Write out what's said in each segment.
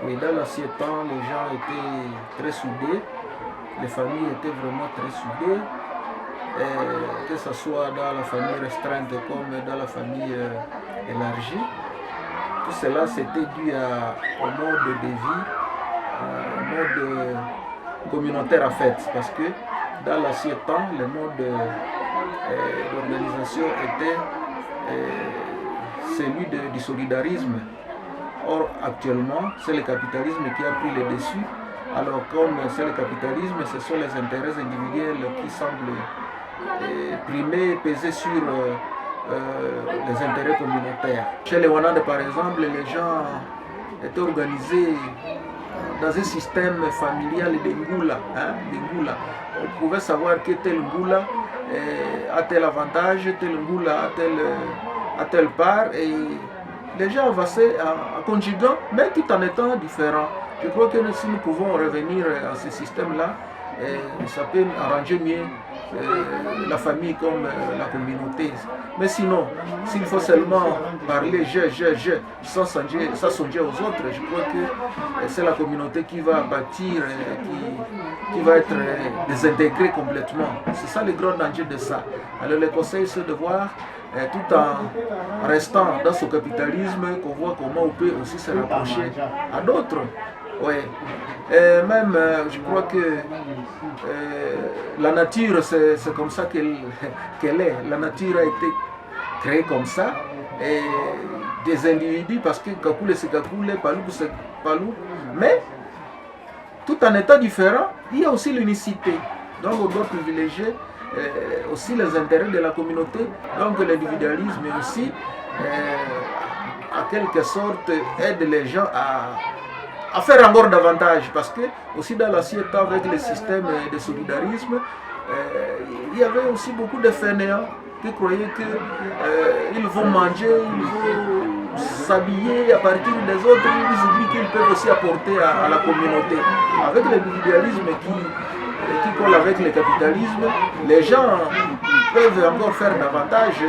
Oui, dans l'ancien temps, les gens étaient très soudés, les familles étaient vraiment très soudées, que ce soit dans la famille restreinte comme dans la famille élargie. Tout cela, c'était dû au mode de vie, au mode communautaire en fait, parce que dans l'ancien temps, le mode d'organisation était celui du solidarisme. Or, actuellement, c'est le capitalisme qui a pris le dessus. Alors, comme c'est le capitalisme, ce sont les intérêts individuels qui semblent primer, peser sur les intérêts communautaires. Chez les Wanande, par exemple, les gens étaient organisés dans un système familial de Ngoula. On pouvait savoir que tel Ngoula a tel avantage, tel Ngoula a telle part, et les gens avançaient en conjuguant, mais tout en étant différents. Je crois que si nous pouvons revenir à ce système-là, ça peut arranger mieux la famille comme la communauté. Mais sinon, s'il faut seulement parler sans songer aux autres, je crois que c'est la communauté qui va bâtir, qui va être désintégrée complètement. C'est ça le grand danger de ça. Alors le conseil, c'est de voir, tout en restant dans ce capitalisme, qu'on voit comment on peut aussi se rapprocher à d'autres. Ouais. Et même, je crois que la nature, c'est comme ça qu'elle est. La nature a été créée comme ça. Et des individus, parce que Kakule c'est Kakule, Palou c'est Palou. Mais, tout en étant différent, il y a aussi l'unicité. Donc on doit privilégier aussi les intérêts de la communauté. Donc l'individualisme aussi, en quelque sorte, aide les gens à faire encore davantage, parce que aussi dans l'ancien temps, avec le système de solidarisme, il y avait aussi beaucoup de fainéants qui croyaient qu'ils vont manger, ils vont s'habiller à partir des autres, ils oublient qu'ils peuvent aussi apporter à la communauté. Avec l'individualisme qui colle avec le capitalisme, les gens peuvent encore faire davantage.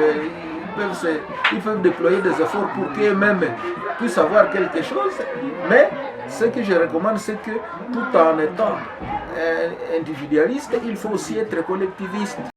Ils peuvent déployer des efforts pour qu'eux-mêmes puissent avoir quelque chose, mais ce que je recommande, c'est que tout en étant individualiste, il faut aussi être collectiviste.